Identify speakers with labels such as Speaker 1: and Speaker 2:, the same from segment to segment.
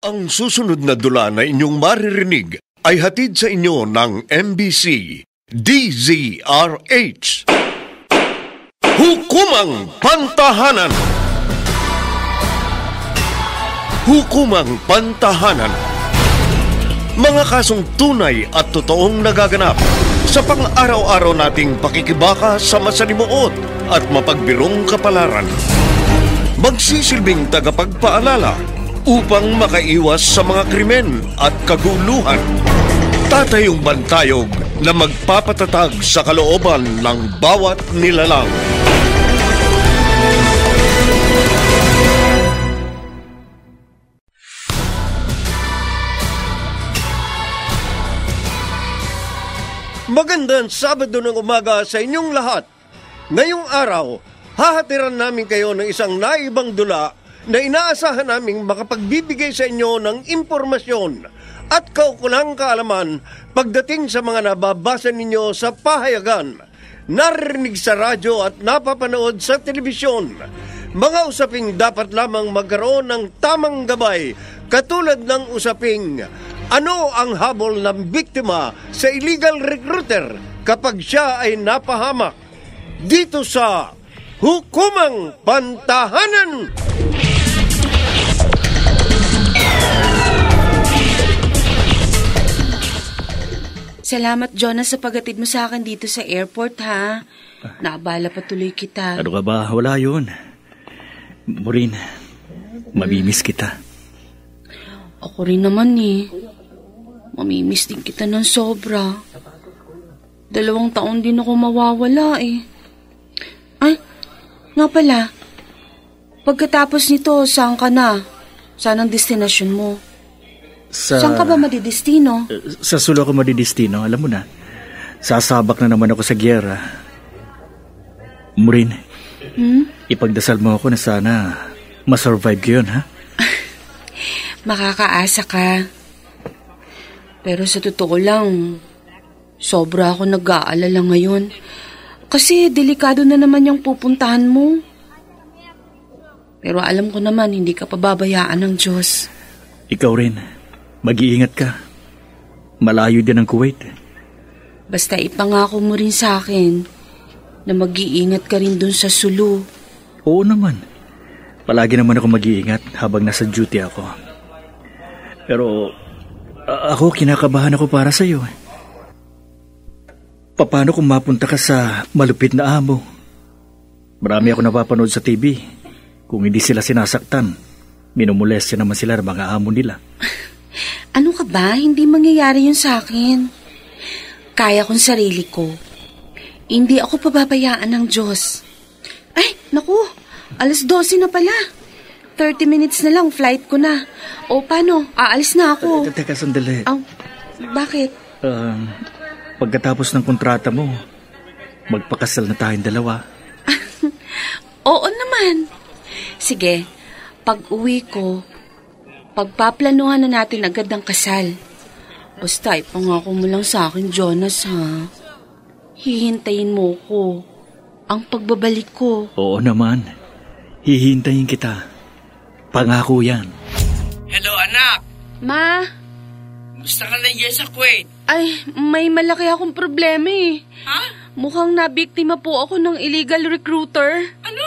Speaker 1: Ang susunod na dula na inyong maririnig ay hatid sa inyo ng MBC DZRH. Hukumang Pantahanan. Hukumang Pantahanan. Mga kasong tunay at totoong nagaganap sa pang-araw-araw nating pakikibaka sa masalimuot at mapagbirong kapalaran. Magsisilbing tagapagpaalala upang makaiwas sa mga krimen at kaguluhan. Tatayong bantayog na magpapatatag sa kalooban ng bawat nilalang. Magandang Sabado ng umaga sa inyong lahat. Ngayong araw, hahatiran namin kayo ng isang naibang dula na inaasahan naming makapagbibigay sa inyo ng impormasyon at kaukulang kaalaman pagdating sa mga nababasa ninyo sa pahayagan, naririnig sa radyo at napapanood sa telebisyon. Mga usaping dapat lamang magkaroon ng tamang gabay, katulad ng usaping ano ang habol ng biktima sa illegal recruiter kapag siya ay napahamak. Dito sa Hukumang Pantahanan!
Speaker 2: Salamat, Jonas, sa paghatid mo sa akin dito sa airport, ha? Naabala pa tuloy kita.
Speaker 3: Ano ka ba? Wala yun. Maureen, mamimiss kita.
Speaker 2: Ako rin naman eh. Mamimiss din kita ng sobra. 2 taon din ako mawawala eh. Ay, nga pala. Pagkatapos nito, saan ka na? Saan ang destinasyon mo? Saan ka ba madidestino?
Speaker 3: Sa Sulu ako madidestino, alam mo na. Sasabak na naman ako sa giyera. Maureen, ipagdasal mo ako na sana masurvive ko yun, ha?
Speaker 2: Makakaasa ka. Pero sa totoo lang, sobra ako nag-aalala ngayon. Kasi delikado na naman yung pupuntahan mo. Pero alam ko naman, hindi ka pababayaan ng Diyos.
Speaker 3: Ikaw rin. Mag-iingat ka. Malayo din ang Kuwait.
Speaker 2: Basta ipangako mo rin sa akin na mag-iingat ka rin dun sa Sulu.
Speaker 3: Oo naman. Palagi naman ako mag-iingat habang nasa duty ako. Pero ako kinakabahan ako para sa iyo. Paano kung mapunta ka sa malupit na amo? Marami ako napapanood sa TV. Kung hindi sila sinasaktan, minumulestya naman sila ng mga amo nila.
Speaker 2: Ano ka ba? Hindi mangyayari yun sa akin. Kaya kong sarili ko. Hindi ako pababayaan ng Diyos. Ay, naku, 12:00 na pala. 30 minutes na lang, flight ko na. O paano? Aalis na ako.
Speaker 3: Teka, sandali.
Speaker 2: Bakit?
Speaker 3: Pagkatapos ng kontrata mo, magpakasal na tayong dalawa.
Speaker 2: Oo naman. Sige, pag-uwi ko, pagpaplanuhan na natin agad ang kasal. Basta ipangako mo lang sa akin, Jonas, ha? Hihintayin mo ko ang pagbabalik ko.
Speaker 3: Oo naman. Hihintayin kita. Pangako yan.
Speaker 4: Hello, anak.
Speaker 2: Ma?
Speaker 4: Gusto ka na dyan sa Kuwait?
Speaker 2: Ay, may malaki akong problema eh.
Speaker 4: Ha?
Speaker 2: Mukhang nabiktima po ako ng illegal recruiter.
Speaker 4: Ano?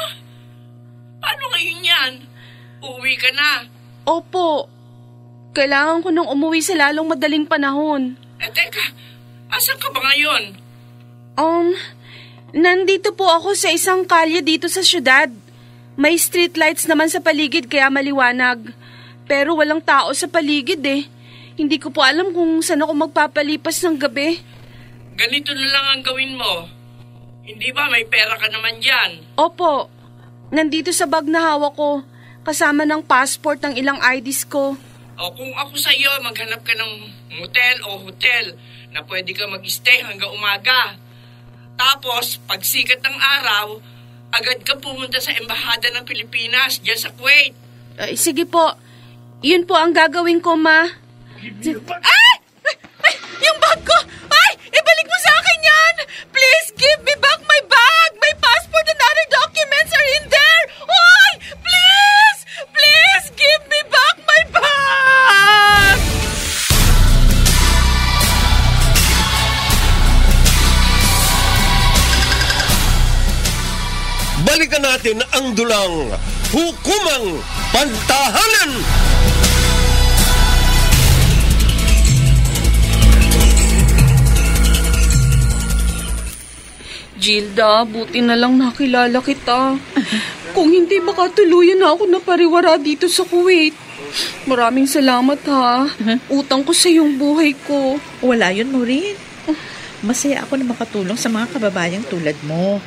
Speaker 4: Paano ngayon yan? Uuwi ka na?
Speaker 2: Opo. Kailangan ko nang umuwi sa lalong madaling panahon.
Speaker 4: Teka, asan ka ba ngayon?
Speaker 2: Nandito po ako sa isang kalye dito sa syudad. May street lights naman sa paligid kaya maliwanag. Pero walang tao sa paligid eh. Hindi ko po alam kung saan ako magpapalipas ng gabi.
Speaker 4: Ganito na lang ang gawin mo. Hindi ba may pera ka naman dyan?
Speaker 2: Opo. Nandito sa bag na hawak ko. Kasama ng passport ng ilang IDs ko.
Speaker 4: O kung ako sa'yo, maghanap ka ng motel o hotel na pwede ka mag-stay hanggang umaga. Tapos, pag sikat ng araw, agad ka pumunta sa Embahada ng Pilipinas dyan sa Kuwait.
Speaker 2: Sige po. Yun po ang gagawin ko, Ma. Ay! Ay! Yung bag ko! Ay! Ibalik mo sa akin yan! Please give me back my bag! My passport and other documents are in there! Ay! Please! Please give me back my bag!
Speaker 1: balikan natin ang dulang Hukumang Pantahanan!
Speaker 2: Gilda, buti na lang nakilala kita. Kung hindi, baka tuluyan na ako napariwara dito sa Kuwait. Maraming salamat ha. Utang ko sa iyong buhay ko.
Speaker 5: Wala yun, Maureen. Masaya ako na makatulong sa mga kababayang tulad mo.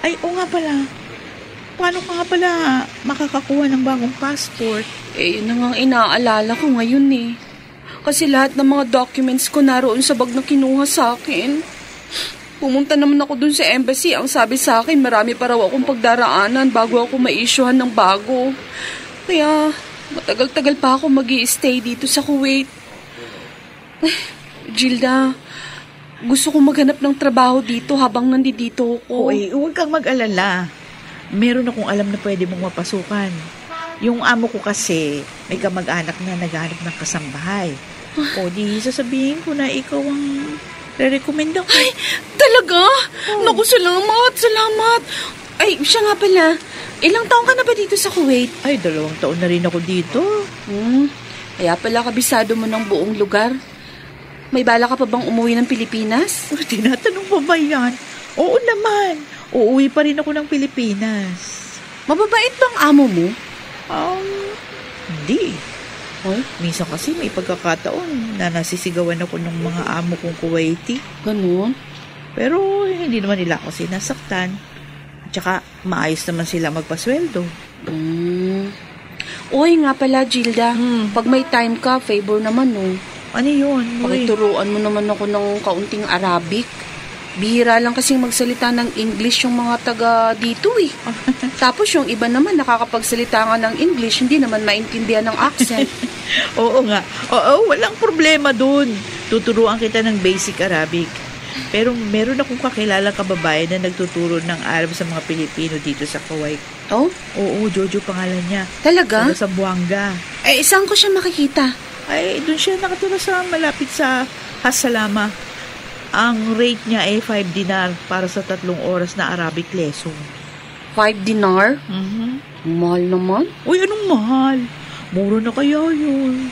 Speaker 5: Ay, oo nga pala. Paano ka nga pala makakakuha ng bagong passport?
Speaker 2: Eh, yun na nga ang inaalala ko ngayon eh. Kasi lahat ng mga documents ko naroon sa bag na kinuha sa akin. Pumunta naman ako dun sa embassy. Ang sabi sa akin, marami pa raw akong pagdaraanan bago ako ma-issuehan ng bago. Kaya, matagal-tagal pa ako mag-i-stay dito sa Kuwait. Gilda, gusto kong maghanap ng trabaho dito habang nandito ako.
Speaker 5: Oo, huwag kang mag-alala. Meron akong alam na pwede mong mapasukan. Yung amo ko kasi, may kamag-anak na naghanap ng kasambahay. O di, sasabihin ko na ikaw ang re-recommend ako.
Speaker 2: Ay, talaga? Naku, salamat. Ay, siya nga pala. Ilang taon ka na ba dito sa Kuwait?
Speaker 5: Ay, 2 taon na rin ako dito.
Speaker 2: Kaya pala kabisado mo ng buong lugar. May bala ka pa bang umuwi ng Pilipinas?
Speaker 5: Tinatanong pa ba yan? Oo naman. Uuwi pa rin ako ng Pilipinas.
Speaker 2: Mababait bang amo mo?
Speaker 5: Hindi.
Speaker 2: Ay,
Speaker 5: Minsan kasi may pagkakataon na nasisigawan ako ng mga amo kong Kuwaiti.
Speaker 2: ganun?
Speaker 5: Pero hindi naman nila ako sinasaktan. At saka maayos naman sila magpasweldo.
Speaker 2: Uy, nga pala, Gilda. Pag may time ka, favor naman, no?
Speaker 5: Ano yun?
Speaker 2: Pakituruan mo naman ako ng kaunting Arabic. Bihira lang kasing magsalita ng English yung mga taga dito eh. Tapos yung iba naman nakakapagsalita nga ng English, hindi naman maintindihan ng accent.
Speaker 5: Oo nga. Oo, walang problema dun. Tuturuan kita ng basic Arabic. Pero meron akong kakilala kababayan na nagtuturo ng Arab sa mga Pilipino dito sa Kuwait.
Speaker 2: Oh?
Speaker 5: Oo, Jojo pangalan niya.
Speaker 2: Talaga?
Speaker 5: Sa Buanga.
Speaker 2: Eh, saan ko siya makikita?
Speaker 5: Ay, dun siya nakatira sa malapit sa Hasalama. Ang rate niya ay 5 dinar para sa 3 oras na Arabic lesson.
Speaker 2: 5 dinar? Mahal naman.
Speaker 5: Uy, anong mahal? Mura na kaya yun.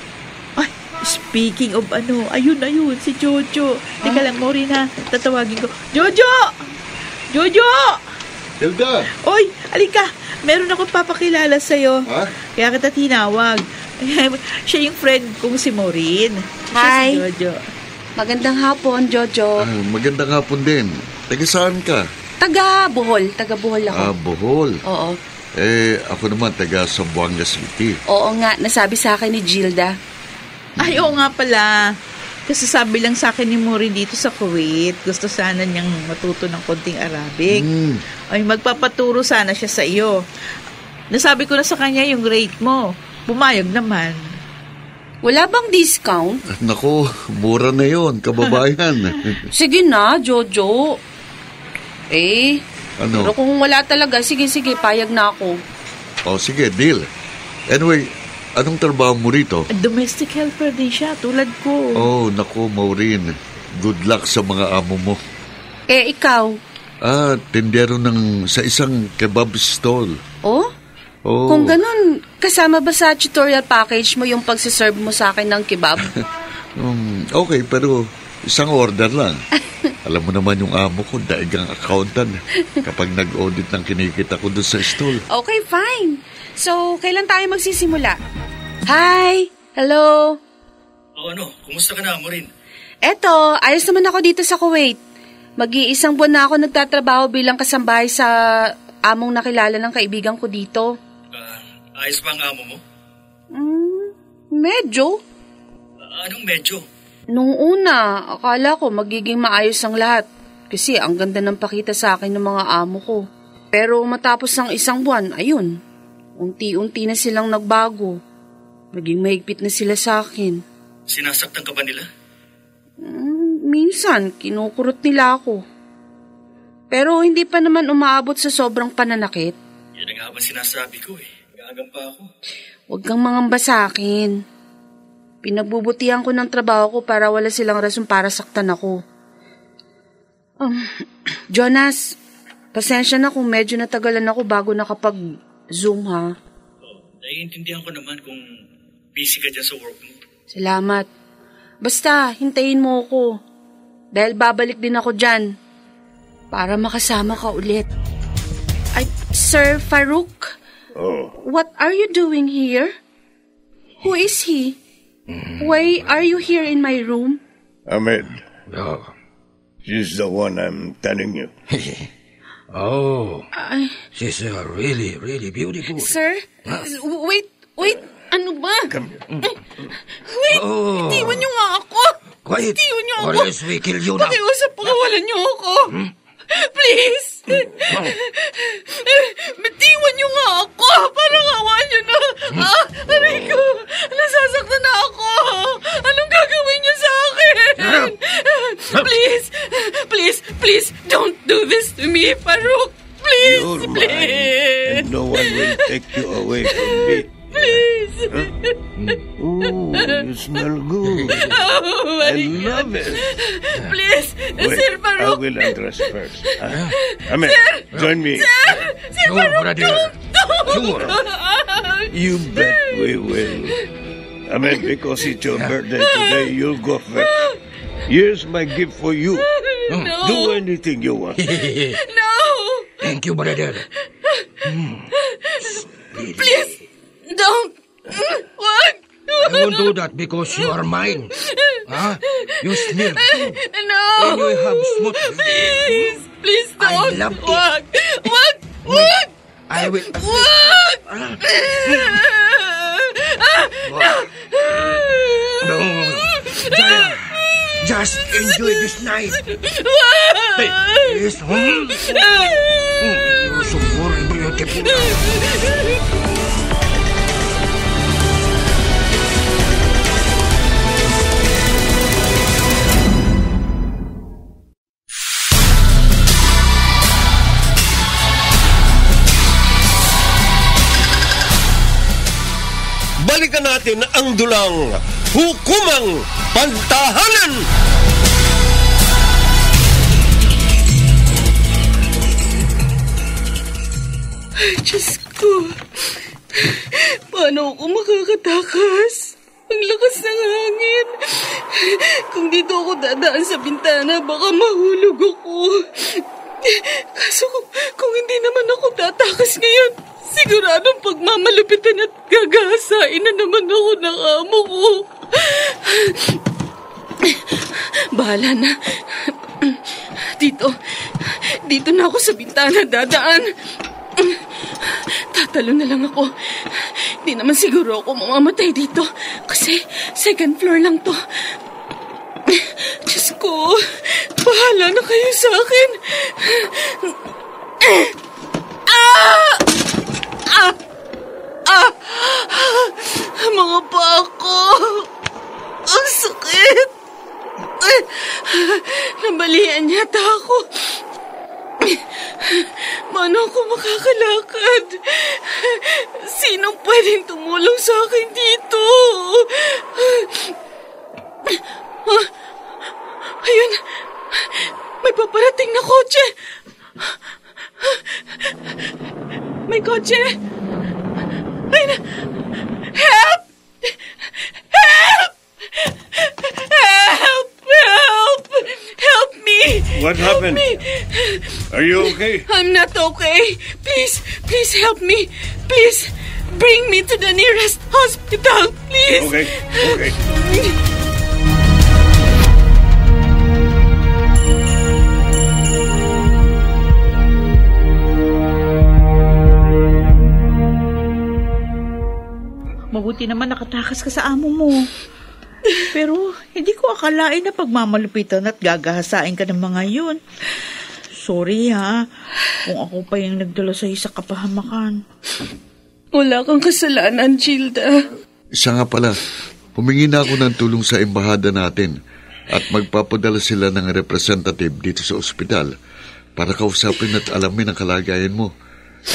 Speaker 5: Ay, speaking of ayun, si Jojo. Teka lang, Maureen ha, tatawagin ko. Jojo! Jojo!
Speaker 6: Hilda!
Speaker 5: Oy, alika, meron akong papakilala sa'yo.
Speaker 6: Ha?
Speaker 5: Kaya kita tinawag. Siya yung friend kong si Maureen.
Speaker 2: Hi.
Speaker 5: Siya si Jojo.
Speaker 2: Magandang hapon, Jojo.
Speaker 6: Magandang hapon din. Taga saan ka?
Speaker 2: Taga Bohol ako.
Speaker 6: Bohol.
Speaker 2: Oo.
Speaker 6: Ako naman taga Zamboanga City.
Speaker 2: Oo nga, nasabi sa akin ni Gilda.
Speaker 5: Ay, oo nga pala. Kasi sabi lang sa akin ni Maureen dito sa Kuwait, gusto sana niyang matuto ng konting Arabic. Ay, magpapaturo sana siya sa iyo. Nasabi ko na sa kanya yung rate mo. Pumayag naman.
Speaker 2: Wala bang discount?
Speaker 6: Nako, mura na yon, kababayan.
Speaker 2: Sige na, Jojo.
Speaker 6: Ano?
Speaker 2: Pero kung wala talaga, sige, payag na ako.
Speaker 6: Sige, deal. Anyway, anong trabaho mo rito?
Speaker 5: Domestic helper din siya, tulad ko.
Speaker 6: Nako, Maureen. Good luck sa mga amo mo.
Speaker 2: Ikaw?
Speaker 6: Tindero sa isang kebab stall.
Speaker 2: Oh? Kung ganun, kasama ba sa tutorial package mo yung pagsiserve mo sa akin ng kebab?
Speaker 6: Okay, pero isang order lang. Alam mo naman yung amo ko, daig ang accountant. Kapag nag-audit ng kinikita ko doon sa stall.
Speaker 2: Okay, fine. So, kailan tayo magsisimula? Hi! Hello!
Speaker 3: Kumusta ka na, Maureen?
Speaker 2: Eto, ayos naman ako dito sa Kuwait. Mag-iisang buwan na ako nagtatrabaho bilang kasambahay sa among nakilala ng kaibigan ko dito.
Speaker 3: Ayos ba ang amo mo?
Speaker 2: Medyo.
Speaker 3: Anong medyo?
Speaker 2: Nung una, akala ko magiging maayos ang lahat kasi ang ganda ng pakita sa akin ng mga amo ko. Pero matapos ng isang buwan, ayun, unti-unti na silang nagbago. Naging mahigpit na sila sa akin.
Speaker 3: Sinasaktan ka ba nila?
Speaker 2: Minsan, kinukurot nila ako. Pero hindi pa naman umaabot sa sobrang pananakit.
Speaker 3: Yan ang nga ba sinasabi ko eh. Gagang pa ako.
Speaker 2: Huwag kang mangamba sa akin. Pinagbubutihan ko ng trabaho ko para wala silang rason para saktan ako. Jonas, Pasensya na kung medyo natagalan ako bago nakapag-Zoom, ha?
Speaker 3: Naiintindihan ko naman kung busy ka dyan sa work mo.
Speaker 2: Salamat. Basta, hintayin mo ako. Dahil babalik din ako dyan. Para makasama ka ulit. Ay, Sir Farouk?
Speaker 1: Oh.
Speaker 2: What are you doing here? Who is he? Why are you here in my room?
Speaker 1: Ahmed,
Speaker 7: Oh.
Speaker 1: she's the one I'm telling you.
Speaker 7: Oh.
Speaker 2: Ay,
Speaker 7: She's really, really beautiful.
Speaker 2: sir? Wait. Ano ba? Wait,
Speaker 7: Oh.
Speaker 2: itiwan niyo nga ako.
Speaker 7: Quiet.
Speaker 2: Itiwan niyo
Speaker 7: Or
Speaker 2: ako.
Speaker 7: else we kill you now.
Speaker 2: Pakiusap, pakawalan niyo ako. Please. Bitiwan niyo nga ako. Parang awaan niyo na. Aray ko. Nasasaktan na ako. Anong gagawin niyo sa akin? Please, don't do this to me, Farouk. Please,
Speaker 1: You're mine,
Speaker 2: please.
Speaker 1: and no one will take you away from me.
Speaker 2: Please.
Speaker 1: Ooh, you smell good.
Speaker 2: Oh,
Speaker 1: I
Speaker 2: my
Speaker 1: love
Speaker 2: God.
Speaker 1: it.
Speaker 2: Please,
Speaker 1: Wait,
Speaker 2: Sir
Speaker 1: I
Speaker 2: Farouk.
Speaker 1: will undress first. Ahmed, join me.
Speaker 2: Sir
Speaker 7: No,
Speaker 2: Farouk,
Speaker 7: brother. Sure.
Speaker 1: You bet we will. Ahmed, because it's your birthday today, you'll go first. Here's my gift for you.
Speaker 2: No.
Speaker 1: Do anything you want.
Speaker 2: No.
Speaker 7: Thank you, brother.
Speaker 2: Please, don't. Wag.
Speaker 7: I won't do that because you are mine. Huh? You smell too.
Speaker 2: No.
Speaker 7: And you have smooth.
Speaker 2: Please
Speaker 7: I
Speaker 2: don't.
Speaker 7: love it.
Speaker 2: Wag.
Speaker 7: I will.
Speaker 2: Wag.
Speaker 7: No. Just enjoy this night. Hey, yes. You're so very beautiful.
Speaker 1: Balikan natin ang dulang Hukumang Pantahanan.
Speaker 2: Diyos ko. Paano ako makakatakas? Ang lakas ng hangin. Kung dito ako dadaan sa bintana, baka mahulog ako. Kaso kung hindi naman ako tatakas ngayon, siguradong pagmamalupitan at gagahasain na naman ako ng amo ko. Bahala na. Dito na ako sa bintana dadaan. Tatalo na lang ako. Di naman siguro ako mamamatay dito kasi second floor lang to. Diyos ko, bahala na kayo sa akin. Mga paa ko. Ang sakit. Nabalian yata ako. Paano ako makakalakad? Sinong pwedeng tumulong sa akin dito? Ayun, may paparating na kotse. May kotse. Ayun, help! Help! Help! Help! Help me!
Speaker 1: What happened?
Speaker 2: Help me.
Speaker 1: Are you okay?
Speaker 2: I'm not okay. Please help me. Please, bring me to the nearest hospital, please.
Speaker 1: Okay.
Speaker 5: Mabuti naman nakatakas ka sa amo mo. Pero hindi ko akalain na pagmamalupitan at gagahasain ka ng mga yun. Sorry ha, kung ako pa yung nagdala sa'yo sa kapahamakan.
Speaker 2: Wala kang kasalanan, Gilda.
Speaker 6: Isa nga pala, humingi na ako ng tulong sa embahada natin at magpapadala sila ng representative dito sa ospital para kausapin at alamin ang kalagayan mo.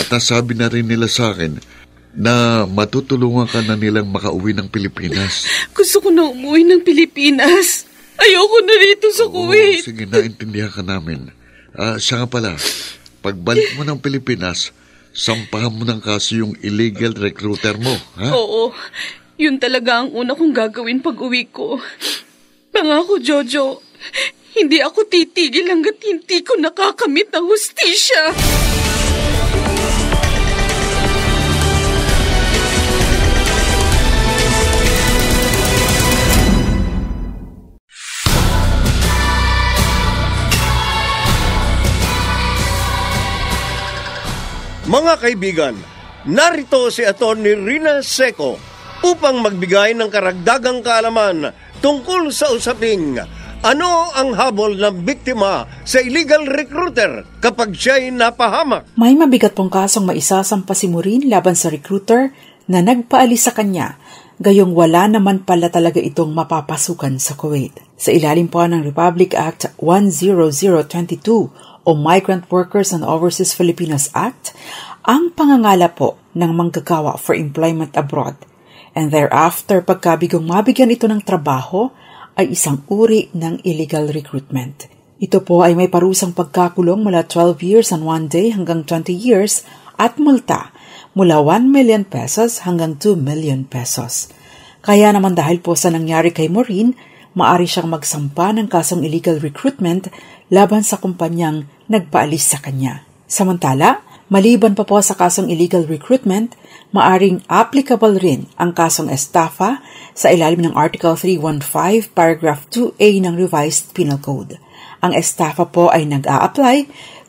Speaker 6: At nasabi na rin nila sa akin na matutulungan ka na nilang makauwi ng Pilipinas.
Speaker 2: Gusto ko na umuwi ng Pilipinas. Ayoko na rito sa Kuwait.
Speaker 6: Sige, naintindihan ka namin. Siya nga pala, pagbalik mo ng Pilipinas, sampahan mo ng kaso yung illegal recruiter mo, ha?
Speaker 2: Oo, yun talaga ang una kong gagawin pag uwi ko. Pangako, Jojo, hindi ako titigil hanggat hindi ko nakakamit ng hustisya.
Speaker 1: Mga kaibigan, narito si Atty. Rina Seco upang magbigay ng karagdagang kaalaman tungkol sa usaping ano ang habol ng biktima sa illegal recruiter kapag siya'y napahamak.
Speaker 8: May mabigat pong kasong maisasampa si Maureen laban sa recruiter na nagpaalis sa kanya, gayong wala naman pala talaga itong mapapasukan sa Kuwait. Sa ilalim po ng Republic Act 10022 o Migrant Workers and Overseas Filipinos Act, ang pangangala po ng manggagawa for employment abroad. And thereafter, pagkabigong mabigyan ito ng trabaho, ay isang uri ng illegal recruitment. Ito po ay may parusang pagkakulong mula 12 years and 1 day hanggang 20 years at multa mula 1 million pesos hanggang 2 million pesos. Kaya naman dahil po sa nangyari kay Maureen, maari siyang magsampa ng kasong illegal recruitment laban sa kumpanyang nagpaalis sa kanya. Samantala, maliban pa po sa kasong illegal recruitment, maaring applicable rin ang kasong estafa sa ilalim ng Article 315, Paragraph 2A ng Revised Penal Code. Ang estafa po ay nag-a-apply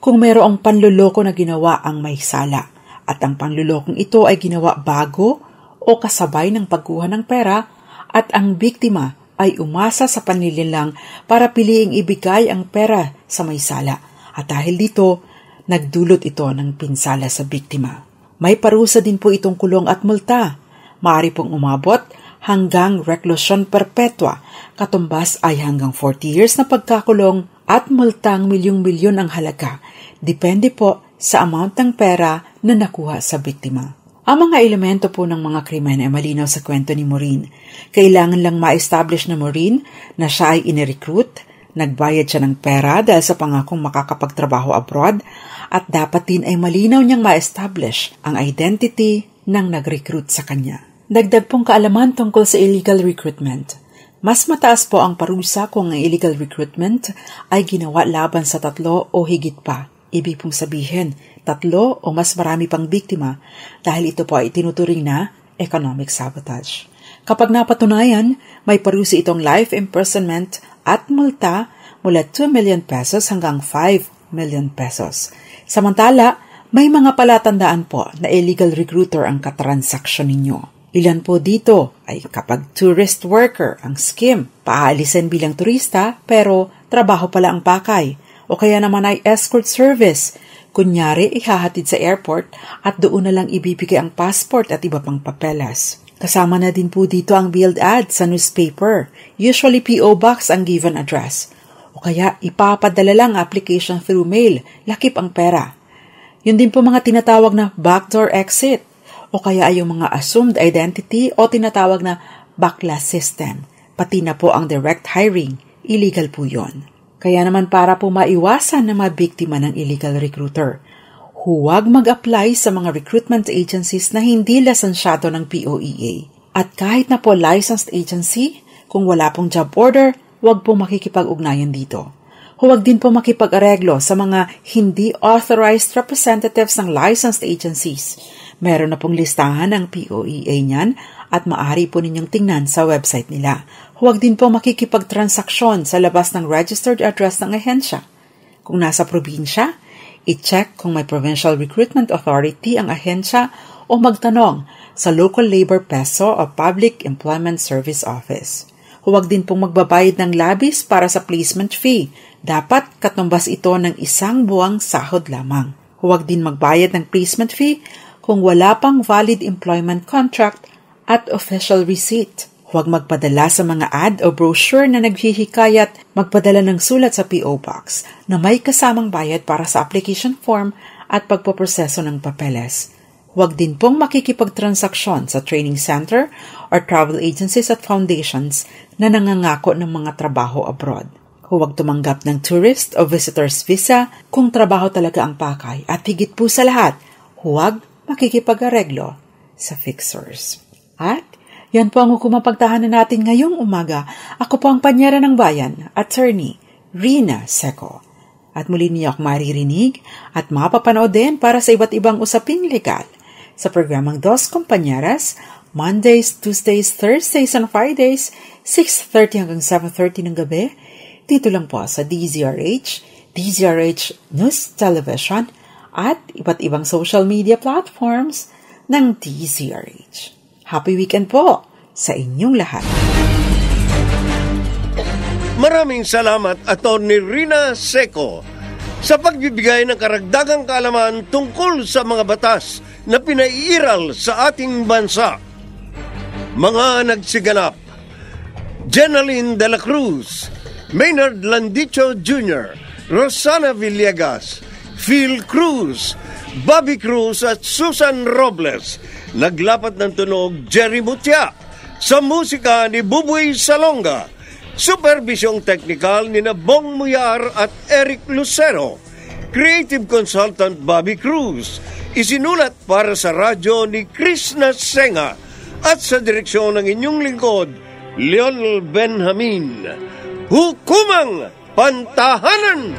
Speaker 8: kung mayroong panluloko na ginawa ang may sala at ang panlulokong ito ay ginawa bago o kasabay ng pagkuha ng pera at ang biktima ay umasa sa panlilinlang para piliing ibigay ang pera sa may sala. At dahil dito, nagdulot ito ng pinsala sa biktima. May parusa din po itong kulong at multa. Maaari pong umabot hanggang reclusion perpetua, katumbas ay hanggang 40 years na pagkakulong at multang milyong-milyon ang halaga. Depende po sa amount ng pera na nakuha sa biktima. Ang mga elemento po ng mga krimen ay malinaw sa kwento ni Maureen. Kailangan lang ma-establish na Maureen na siya ay inirecruit, nagbayad siya ng pera dahil sa pangakong makakapagtrabaho abroad, at dapat din ay malinaw niyang ma-establish ang identity ng nag-recruit sa kanya. Dagdag pong kaalaman tungkol sa illegal recruitment. Mas mataas po ang parusa kung ang illegal recruitment ay ginawa laban sa 3 o higit pa. Ibig pong sabihin, 3 o mas marami pang biktima dahil ito po ay tinuturing na economic sabotage. Kapag napatunayan, may parusa itong life imprisonment at multa mula 2 million pesos hanggang 5 million pesos. Samantala, may mga palatandaan po na illegal recruiter ang katransaksyon ninyo. Ilan po dito ay kapag tourist worker ang scheme, paalisin bilang turista pero trabaho pala ang pakay, o kaya naman ay escort service, kunyari ihahatid sa airport at doon na lang ibibigay ang passport at iba pang papeles. Kasama na din po dito ang billed ad sa newspaper, usually P.O. Box ang given address, o kaya ipapadala lang application through mail, lakip ang pera. Yun din po mga tinatawag na backdoor exit, o kaya ay yung mga assumed identity o tinatawag na backlist system. Pati na po ang direct hiring, illegal po yon. Kaya naman para po maiwasan na mabiktima ng illegal recruiter, huwag mag-apply sa mga recruitment agencies na hindi lisensyado ng POEA. At kahit na po licensed agency, kung wala pong job order, huwag po makikipag-ugnayan dito. Huwag din po makipag-areglo sa mga hindi authorized representatives ng licensed agencies. Meron na pong listahan ng POEA niyan at maaari po ninyong tingnan sa website nila. Huwag din po makikipagtransaksyon sa labas ng registered address ng ahensya. Kung nasa probinsya, i-check kung may Provincial Recruitment Authority ang ahensya o magtanong sa Local Labor Peso o Public Employment Service Office. Huwag din pong magbabayad ng labis para sa placement fee. Dapat katumbas ito ng 1 buwang sahod lamang. Huwag din magbayad ng placement fee kung wala pang valid employment contract at official receipt. Huwag magpadala sa mga ad o brochure na naghihikayat magpadala ng sulat sa P.O. Box na may kasamang bayad para sa application form at pagpoproseso ng papeles. Huwag din pong makikipagtransaksyon sa training center or travel agencies at foundations na nangangako ng mga trabaho abroad. Huwag tumanggap ng tourist o visitor's visa kung trabaho talaga ang pakay. At higit po sa lahat, huwag makikipag-areglo sa fixers. At yan po ang hukumang pagtahanan natin ngayong umaga. Ako po ang panyera ng bayan, Attorney Rina Seco. At muli niyo ako maririnig at mapapanood din para sa iba't ibang usaping legal sa programang Dos Compañeras, Mondays, Tuesdays, Thursdays, and Fridays, 6:30 hanggang 7:30 ng gabi, dito lang po sa DZRH, DZRH News Television, at iba't ibang social media platforms ng DZRH. Happy weekend po sa inyong lahat.
Speaker 1: Maraming salamat, Atty. Rina Seco, sa pagbibigay ng karagdagang kaalaman tungkol sa mga batas na pinaiiral sa ating bansa. Mga nagsiganap: Jenaline de la Cruz, Maynard Landicho Jr., Rosana Villegas, Phil Cruz, Bobby Cruz at Susan Robles. Naglapat ng tunog, Jerry Mutia. Sa musika ni Buboy Salonga. Supervisyong teknikal ni Bong Muyar at Eric Lucero. Creative consultant Bobby Cruz. Isinulat para sa radyo ni Krishna Senga. At sa direksyon ng inyong lingkod, Leonel Benjamin. Hukumang Pantahanan!